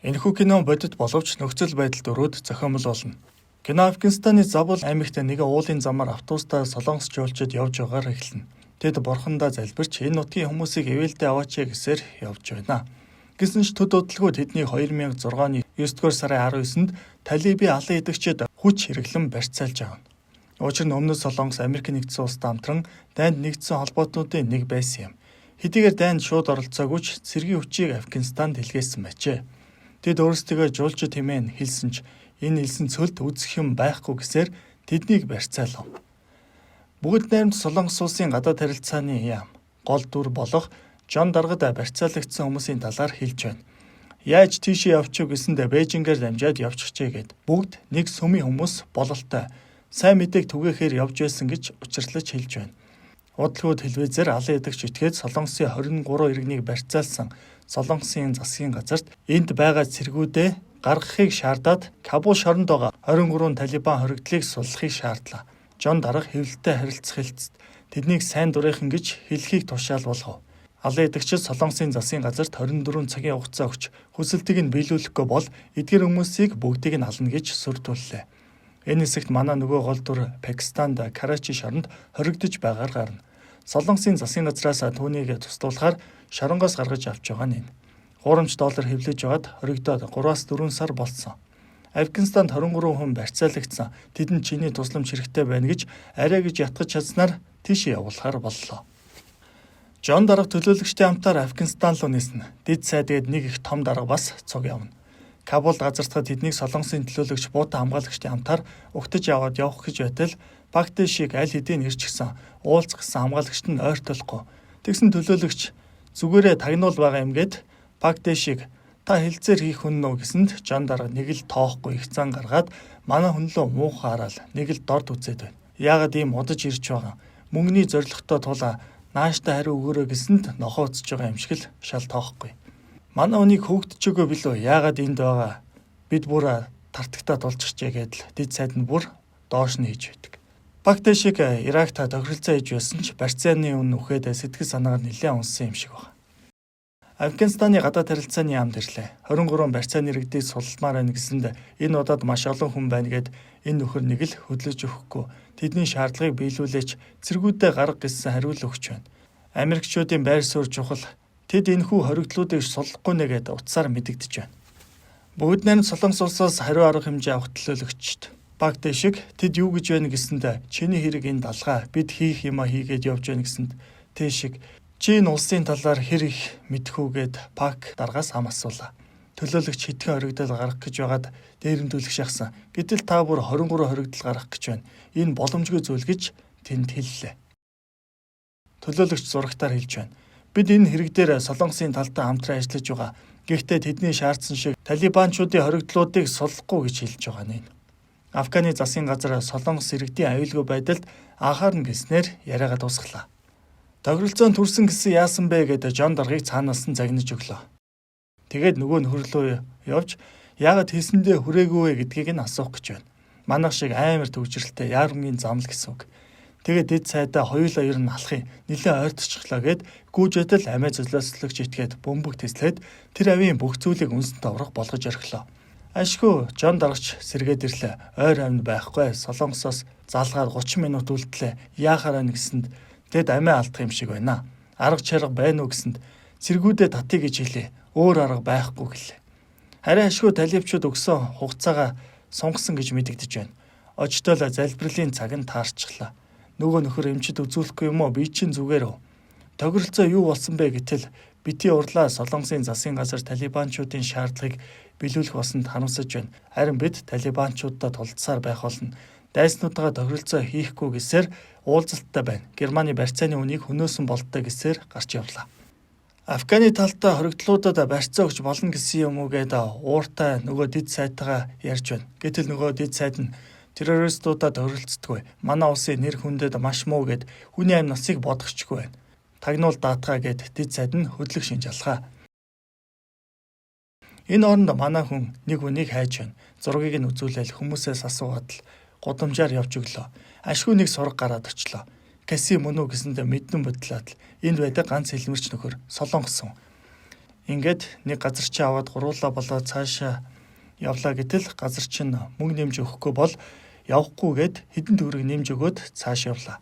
Энэхүү кино бодит боловч нөхцөл байдалд өрөөд зохиомл болно. Кино Афганистаны Забул аймагт нэгэн уулын замаар автобустай солонгос жуулчид явж байгаагаар эхэлнэ. Тэд бурхандаа залбирч энэ нутгийн хүмүүсийг ивэлдээ аваач гэсээр явж байна. Гэсэн ч төд удалгүй тэдний 2006 оны 9-р сарын 19-нд талибын алан идэгчид хүч хэрэглэн барьцаалж авна. Учир нь өмнөд Солонгос Америк нэгдсэн улсад хамтран дайнд нэгдсэн холбоотнуудын нэг байсан юм. Хэдийгээр дайнд шууд оролцоогүй ч цэргийн хүчийг Афганистанд илгээсэн байжээ. Тэд өөрсдөө жуулчид хэмээн хэлсэн ч энэ хэлсэн цөлд үзэх юм байхгүй гэсээр тэднийг барьцаалав. Бүгд найрамд Солонгос улсын гадаад харилцааны яам гол дүр болох Жон даргад барьцаалагдсан хүмүүсийн талаар хэлж байна. Яаж тийшээ явчих гэсэндээ Бээжингээр дамжаад явчихжээ гэд бүгд нэг сүмийн хүмүүс бололтой сайн мэдээг түгээхээр явж байсан гэж учирлаж хэлж байна. Удалгүй телевизээр алан идэгч итгээд Солонгосын 23 иргэнийг барьцаалсан Солонгосын засгийн газарт энд байгаа цэргүүдээ гаргахыг шаардаад Кабул шоронд байгаа 23 талибан хоригдлыг суллахыг шаардлаа. Жон дарга хэвлэлтэй харилцах хэлцэд тэднийг сайн дурынхан гэж хэлхийг тушаалбуулав. Алан идэгчид Солонгосын засгийн газарт 24 цагийн хугацаа өгч хүсэлтийг нь биелүүлэхгүй бол эдгээр хүмүүсийг бүгдийг нь ална гэж сүрдүүллээ. Энэ хэсэгт манай нөгөө гол дүр Пакистанд Карачи шоронд хоригдож байгаагаар гарна. Солонгосын засгийн газраас түүнийг тусдуулахаар шоронгоос гаргаж авч байгаа нь энэ. $3 хэвлэж байгаад хоригдоод 3-4 сар болсон. Афганистанд 23 хүн барьцаалагдсан. Тэдэнд чиний тусламж хэрэгтэй байна гэж арай гэж ятгах чадсанаар тийшээ явуулахаар боллоо. Жон дарга төлөөлөгчдийн хамтаар Афганистан руу ниснэ. Дэд сайдгээд нэг их том дарга бас цуг явна. Кабул газартахад тэднийг Солонгосын төлөөлөгч буута хамгаалагчдын хамтаар угтаж аваад явах гэж байтал Багдашиг аль хэдийн ирчихсэн уулзах гэсэн хамгаалагчт нь ойртолохгүй. Тэгсэн төлөөлөгч зүгээрээ тагнуул байгаа юм гээд Багдашиг та хэлцээр хийх хүн нөө гэсэнд Жон дарга нэг л тоохгүй их зан гаргаад манай хүн лөө муухай хараад нэг л дорд үзээд байна. Яагаад ийм удаж ирж байгаа? Мөнгөний зоригтой тулаа нааштай хариу өгөөрэй гэсэнд нохооцож байгаа юм шиг л шал тоохгүй. Манай хүнийг хөөгдөж өгөө билүү? Яагаад энд байгаа? Бид бүр тартагтаа тулчихжээ гэдэл дэд сайд нь бүр доош нь хийж байдаг. Багдашиг Иракт тохиролцоо хийж байсан ч барьцааны үн үхээд сэтгэл санаагаар нэлээд унсан юм шиг байна. Афганистаны гадаад харилцааны яамд ирлээ. 23 барьцааны иргэдийг сулламаар байна гэсэнд энэ удаад маш олон хүн байна гэд энэ нөхөр нэг л хөдлөж өгөхгүй тэдний шаардлагыг биелүүлээч цэргүүдээ гарга гэсэн хариулт өгч байна. Америкчуудын байр суурь чухал. Тэд энэхүү хоригдлуудыг суллахгүй нэгэд утсаар мэдэгдэж байна. Бүгд найрамд Солонгос улсаас хариу арга хэмжээ авах төлөөлөгчд. Багдашиг тэд юу гэж байна гэсэнд чиний хэрэг энэ далгаа бид хийх юма хийгээд явж байна гэсэнд Тэшиг чи энэ улсын талаар хэр их мэдхүүгээд Пак даргаас ам асуулаа. Төлөөлөгч хитгэн хоригдол гаргах гэж байгаад дээрэмдүүлэх шахсан. Гэтэл та бүр 23 хоригдол гаргах гэж байна. Энэ боломжгүй зүйл гэж тэнд хэллээ. Төлөөлөгч зурагтаар хэлж байна. Бид энэ хэрэг дээр Солонгосын талтай хамтран ажиллаж байгаа. Гэхдээ тэдний шаардсан шиг талибанчуудын хоригдлуудыг суллахгүй гэж хэлж байгаа нь. Афганы засгийн газар Солонгос иргэдийн аюулгүй байдалд анхаарна гэснээр яриагаа дуусглаа. Тохиролцоон төрсөн гэсэн яасан бэ гэдэг Жон даргыг цаанаас нь загнаж өглөө. Тэгээд нөгөө нөхөр рүү явж яагаад хэлсэндээ хүрээгүй вэ гэдгийг нь асуух гэж байна. Манайх шиг амар төвжрэлтэй яармгийн замл гэсэн үг. Тэгээд дэд сайдаа хоёулаа ер нь алахын нэлээ ойртчихлаа гэд гүйжэтэл амиа золиослогч итгээд бөмбөг тэслээд тэр авийн бүх зүйлийг үнсэнтэй урах болгож орхилоо. Ашгүй Жон даргач сэргээд ирлээ. Ойр амин байхгүй. Солонгосоос залгаар 30 минут үлдлээ. Яахаараа нэгсэнд тэд амиа алдах юм шиг байна. Арга чарга байна уу гэсэнд цэргүүдээ татъя гэж хэлээ. Өөр арга байхгүй гэлээ. Харин ашгүй талибчууд өгсөн хугацаагаа сунгасан гэж мэдэгдэж байна. Очтол залбирлын цаг нь таарчихлаа. Нөгөө нөхөр эмчид үзүүлэхгүй юм уу? Би чинь зүгээр үү? Тохиролцоо юу болсон бэ гэтэл бити урлаа Солонгосын засгийн газар талибанчуудын шаардлагыг биелүүлэх болсонд харамсаж байна. Харин бид талибанчуудад тулдсаар байх болно. Дайснуудаа тохиролцоо хийхгүй гэсээр уулзалттай байна. Германы барьцааны үнийг хөнөөсөн болттой гэсээр гарч явлаа. Афганы талтай хоригдлуудад барьцаа өгч болно гэсэн юм уу гэдэг ууртай нөгөө дэд сайтгаа ярьж байна. Гэтэл нөгөө дэд сайд нь террористуудад оролцдоггүй. Манай улсын нэр хүндэд маш муу гэд хүний амь насыг бодохчгүй байна. Тагнуул даатгаа гэд дэд сайд нь хөдлөх шинжлэхаа. Энэ оронд манай хүн нэг хүнийг хайж байна. Зургийг нь үзүүлэл хүмүүсээс асуугаад л гудамжаар явж өглөө. Ашгүй нэг сураг гараад очлоо. Каси мөн үү гэсэндээ мэдэн бодлоод л энд байдаг ганц хэлмэрч нөхөр Солонгос хүн. Ингээд нэг газар чи аваад гуруулаа болоод цаашаа явлаа гэтэл газар чинь мөнгө нэмж өгөхгүй бол явахгүйгээд хэдэн төгрөг нэмж өгөөд цааш явлаа.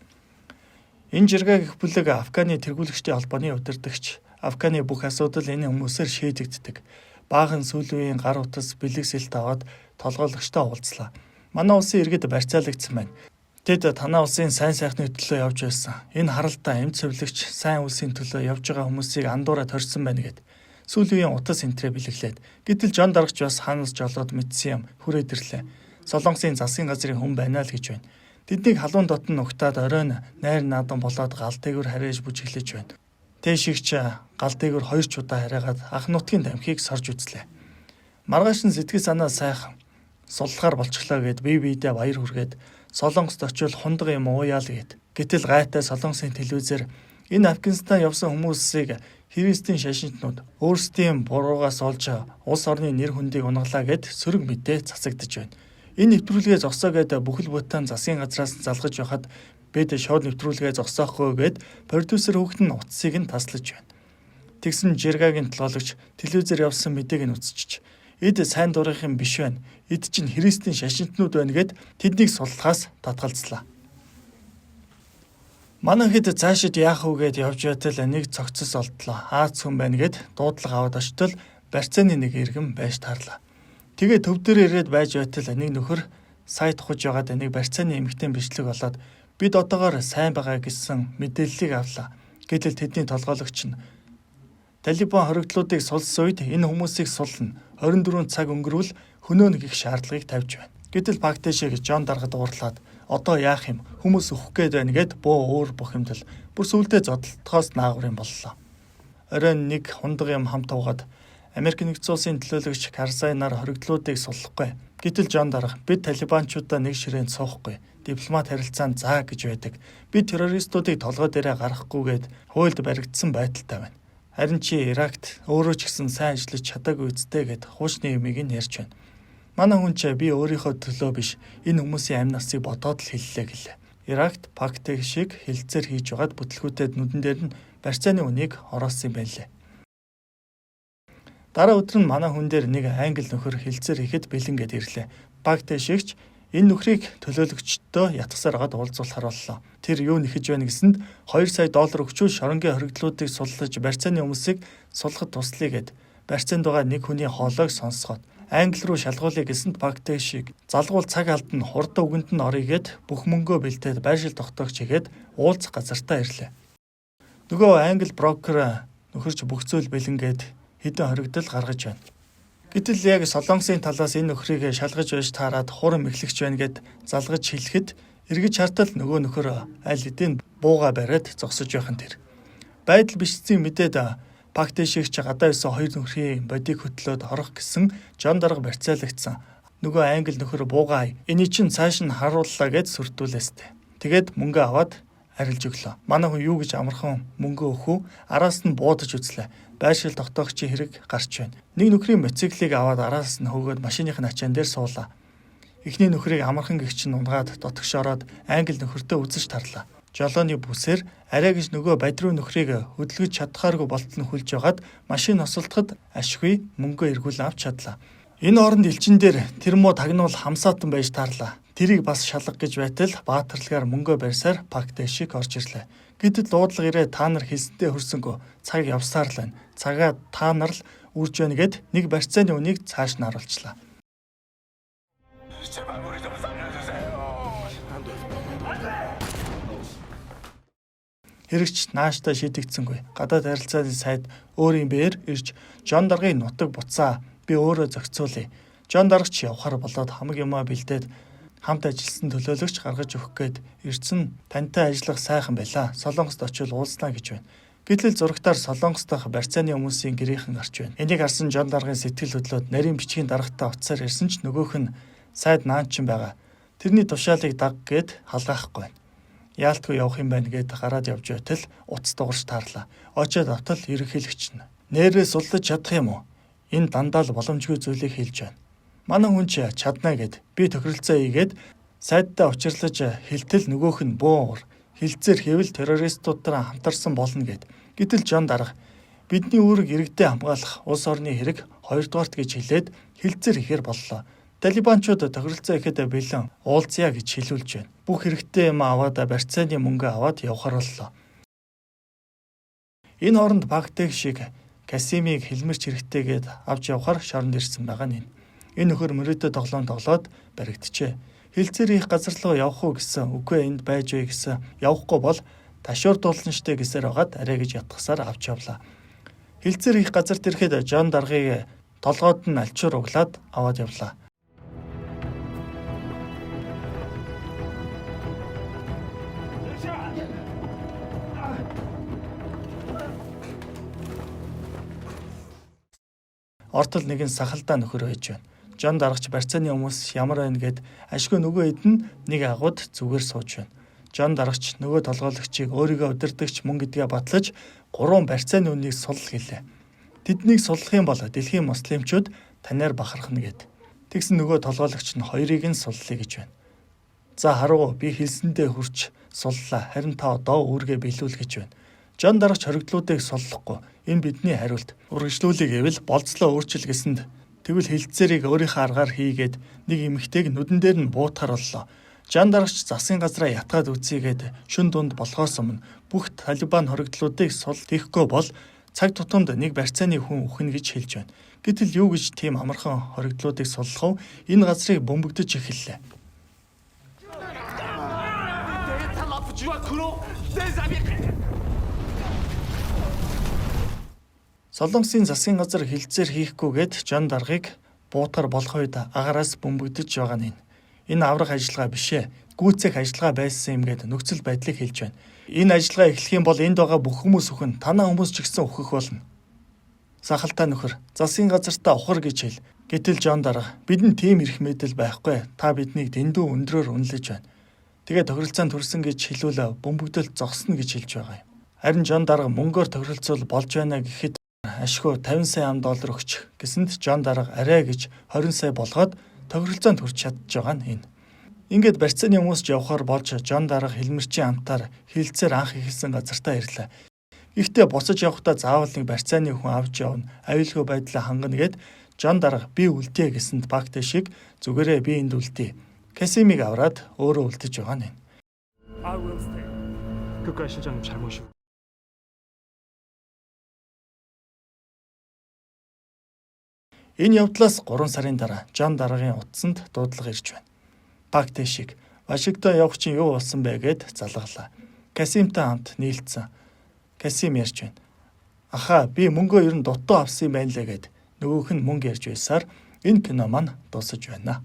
Энэ жиргэг гэх бүлэг Афганы тэргүүлэгчдийн холбооны удирдагч. Афганы бүх асуудал энэ хүмүүсээр шийдэгддэг. Баахан сүүлийн гар утас бэлэгсэлт аваад толгойлогчтой уулзлаа. Манай улсын иргэд барьцаалагдсан байна. Тэд танаа улсын сайн сайхны төлөө явж байсан. Энэ харалтаа эмч цэвэрлэгч сайн улсын төлөө явж байгаа хүмүүсийг андуураа торьсон байна гэд. Сүүлийн утас энтрээ бэлэглээд. Гэтэл Жон Даргач бас ханаас жолоод мэдсэн юм хүрээд ирлээ. Солонгосын засгийн газрын хүн байна л гэж байна. Тэднийг халуун дотн угтаад оройн найр наадан болоод гал дээгүүр харьяаж бүжиглэж байна. Тэшигч гал дээгүүр 2 ч удаа хараагаад ах нутгийн дамхийг сорж үзлээ. Маргааш нь сэтгэл санаа сайхан суллахаар болчихлоо гэд бие биедээ баяр хүргээд Солонгост очивол хундаг юм ууяал гэд. Гэтэл гайтай Солонгосын телевизээр энэ Афганистан явсан хүмүүсийг Христийн шашинтнууд өөрсдийн буруугаас олж улс орны нэр хүндийг унгалаа гэд сөрөг мэдээ засагдж байна. Энэ нэвтрүүлгээ зогсоо гэдэг бүхэл бүтэн засгийн газраас залгаж байхад бид шууд нэвтрүүлгээ зогсоохгүй гэд продюсер хүүхэд нь утсыг нь таслаж байна. Тэгсэн жиргагийн толгойлогч телевизээр явсан мэдээг нь үзчихэж эд сайн дурынхан биш байна. Эд чинь Христийн шашинтнууд байна гэд тэднийг суллахаас татгалзлаа. Манай хэд цаашид яах вэ гэд явж байтал нэг цогцос олдлоо. Аац хүн байна гэд дуудлага аваад очтол барьцааны нэг иргэн байж таарлаа. Тэгээ төв дээр ирээд байж байтал нэг нөхөр сая тухаж байгаад нэг барьцааны эмэгтэй бичлэг болоод бид одоогоор сайн байгаа гэсэн мэдээллийг авлаа. Гэтэл тэдний толгойлогч нь Талибан хоригдлуудыг сулсан үед энэ хүмүүсийг сулна. 24 цаг өнгөрвөл хөнөөнө гэх шаардлагыг тавьж байна. Гэтэл Пактэшиг Жон Даргад уурлаад одоо яах юм хүмүүс өөх гээд байна гэд бөө өөр бухимдал бүр сүулдэ зодтолтохоос наагур юм боллоо. Оройн нэг хундаг юм хамт угаад Америк нэгдсэн улсын төлөөлөгч Карзайнаар хоригдлуудыг суллахгүй. Гэтэл Жон Дарга бид талибанчуудаа нэг ширээнд суухгүй. Дипломат харилцаанд заа гэж байдаг. Бид террористуудыг толгой дээрээ гаргахгүйгээд хуульд баригдсан байдалтай байна. Харин чи Иракт өөрөө ч гэсэн сайн ажиллаж чадаагүй үсттэй гэд хуучны юмыг нь ярьж байна. Манай хүн ч би өөрийнхөө төлөө биш энэ хүмүүсийн амь насыг бодоод л хэллээ гэлээ. Иракт Пактэг шиг хилцээр хийж байгаад бүтлгүүтэд нүдэн дээр нь барьцааны үнийг ороолсон юм байлээ. Дараа өдөр нь манай хүн дээр нэг англи нөхөр хилцээр хийхэд бэлэнгээд ирлээ. Пактэг шигч энэ нөхрийг төлөөлөгчдөө ятгсаар гад уулзуулахар боллоо. Тэр юу нэхэж байна гэсэнд 2 сая доллар өгчүүл шоронгийн хоригдлуудыг суллаж барьцааны хүмүүсийг сулгахад туслая гэд барьцаанд байгаа нэг хүний хоолойг сонсгоод англи руу шалгуулъя гэсэнд Пактэг шиг залгуул цаг алдан хурдан үгэнд нь орё гэд бүх мөнгөө бэлдээд байршил тогтоогч игээд уулзах газартаа ирлээ. Нөгөө англи брокер нөхөрч бүх зүйл бэлэнгээд хэдэн хоригдол гаргаж байна. Гэтэл яг Солонгосын талаас энэ нөхрийг шалгаж байж таарад хурам эхлэгч байна гэд залгаж хэлэхэд эргэж хартал нөгөө нөхөр аль хэдийн бууга бариад зогсож байхын тэр. Байдал бичсэн мэдээд Пактэг шигч гадаа исэн 2 нөхрийн бодийг хөтлөөд орох гэсэн Жон Дарга барьцаалагдсан. Нөгөө англи нөхөр буугаа эний чинь цааш нь харууллаа гэд сүрдүүлээстэй. Тэгээд мөнгө аваад арилж өглөө. Манай хүн юу гэж амархан мөнгө өгөх үү? Араас нь буудаж үзлээ. Байршил тогтоогчийн хэрэг гарч байна. Нэг нөхрийн мотоциклийг аваад араас нь хөөгөөд машиных нь ачаан дээр суулаа. Эхний нөхрийг амархан гэгч нь унгаад дотогш ороод англи нөхөртөө үзэж тарлаа. Жолооны бүсээр арай гэж нөгөө бадруу нөхрийг хөдөлгөж чадхааргүй болтол нь хүлж ягаад машин осолдоход ашгүй мөнгөө эргүүлэн авч чадлаа. Энэ оронд элчин дээр тэр муу тагнуул хамсаатан байж таарлаа. Тэрийг бас шалга гэж байтал баатарлагаар мөнгөө барьсаар Пактэг шиг орж ирлээ. Гэтэл дуудлага ирээ та нар хэлсэнтэй хөрсөнгөө цаг явсаар л байна. Цагаа та нар л үрж байна гэд нэг барьцааны үнийг цааш нь харуулчлаа. Хэрэгч нааштай шийдэгдсэнгүй. Гадаад харилцааны сайд өөрийн бээр ирж Жон Даргын нутаг буцаа би өөрөө зохицуулъя. Жон Даргач явхаар болоод хамаг юмаа бэлдээд хамт ажилласан төлөөлөгч гаргаж өгөх гээд ирсэн тантай ажиллах сайхан байлаа. Солонгост очивол уулзнаа гэж байна. Гэтэл зурагтаар Солонгост дах барьцааны хүмүүсийн гэрийнхэн гарч байна. Энийг харсан Жон Даргын сэтгэл хөдлөөд нарийн бичгийн дарагтаа утсаар ирсэн ч нөгөөх нь сайд наанчин байгаа. Тэрний тушаалыг даг гээд халгаахгүй байна. Яалтгүй явах юм байна гэд гараад явж байтал утас дугарч таарлаа. Очоод автал ерөнхийлөгч нь нэрээ суллаж чадах юм уу? Энэ дандаа л боломжгүй зүйлийг хэлж байна. Манай хүн ч чадна гэд би тохиролцоо ийгээд сайдтай учирлаж хэлтэл нөгөөх нь буур хилцээр хэвэл террористуудаараа хамтарсан болно гэд. Гэтэл Жон Дарга Бидний үүрэг иргэдээ хамгаалах улс орны хэрэг 2-дугаарт гэж хэлээд хилцээр ихээр боллоо. Талибанчууд тохиролцоо ихэд бэлэн уулзъя гэж хэлүүлж байна. Бүх хэрэгтэй юм аваад барьцааны мөнгө аваад явахаар боллоо. Энэ хооронд Багтэг шиг Касимыг хэлмэрч хэрэгтэйгээд авч явахаар шоронд ирсэн байгаа нь. Энэ нөхөр мөрөөдө тоглоом тоглоод баригджээ. Хилцээр их газар руу явах уу гэсэн, үгүй энд байж вэ гэсэн, явахгүй бол ташуур дууланчтай гэсээр байгаад арай гэж ятгахсаар авч явлаа. Хилцээр их газарт ирэхэд Жон даргыг толгойд нь альчуур углаад аваад явлаа. Ортол нэгэн сахалдаа нөхөр байж байна. Жон даргач барьцааны хүмүүс ямар байна гэд ашгүй нөгөө хэд нь нэг агууд зүгээр сууж байна. Жон даргач нөгөө толгойлогчийг өөрийгөө удирдагч мөн гэдгээ батлаж 3 барьцааны үннийг сул гэлээ. Тэднийг суллах юм бол дэлхийн муслимчууд танаар бахархна гэд. Тэгсэн нөгөө толгойлогч нь 2-ыг нь суллая гэж байна. За харуу би хэлсэндээ хүрч суллаа. Харин та одоо үүргээ биелүүл гэж байна. Жон даргач хоригдлуудыг суллахгүй. Энэ бидний хариулт. Үргэлжлүүлэх гэвэл болцлоо өөрчил гэсэнд тэгвэл хилцээрийг өөрийнхөө аргаар хийгээд нэг эмэгтэйг нүдэн дээр нь буутахар боллоо. Жон даргач засгийн газраа ятгаад үцээгээд шүн дунд болохоос өмнө бүх Талибан хоригдлуудыг сул хийхгүй бол цаг тутамд нэг барьцааны хүн үхнэ гэж хэлж байна. Гэтэл юу гэж тийм амархан хоригдлуудыг суллах вэ? Энэ газрыг бөмбөгдөж эхэллээ. Солонгосын засгийн газар хилцээр хийхгүйгээд Жон даргыг буутахар болох үед агаараас бөмбөгдөж байгаа нь. Энэ аврах ажиллагаа биш ээ. Гүйцэх ажиллагаа байсан юм гээд нөхцөл байдлыг хэлж байна. Энэ ажиллагаа эхлэх юм бол энд байгаа бүх хүмүүс үхэн, танаа хүмүүс ч гэсэн үхэх болно. Сахалтай нөхөр засгийн газартаа ухар гэж хэл. Гэтэл Жон дарга бидэнд тийм эрх мэдэл байхгүй. Та биднийг дэндүү өндрөөр үнэлж байна. Тэгээ тохиролцоонд хүрсэн гэж хэлүүлээ бөмбөгдөл зогсно гэж хэлж байгаа юм. Харин Жон дарга мөнгөөр тохиролцол болж байна гэхэд ашгүй 50 сая $50 өгч гэсэнд Жон дарга арай гэж 20 сая болгоод тохиролцоонд хүрч чадж байгаа нь. Ингээд барьцааны хүмүүст явхаар болж Жон дарга хэлмэрчийн амтаар хилцээр анх эхэлсэн газартаа ирлээ. Гэхдээ буцаж явахдаа заавал нэг барьцааны хүн авч явна, аюулгүй байдлаа хангана гэд Жон дарга би үлдээ гэсэнд Багтэ шиг зүгээрээ би энд үлдээ. Касимыг аваад өөрөө үлдэж байгаа нь. 그과 실장님 잘못이고. Энэ явдлаас 3 сарын дараа Жон даргын утсанд дуудлага ирж байна. Багтэ шиг Вашингтон явах чинь юу болсон бэ гэд залгалаа. Касимтай хамт нийлцсэн. Касим ярьж байна. Аха би мөнгөө ер нь дутуу авсан юм байна лээ гэд нөгөөх нь мөнгө ярьж байсаар энэ кино маань дуусаж байна.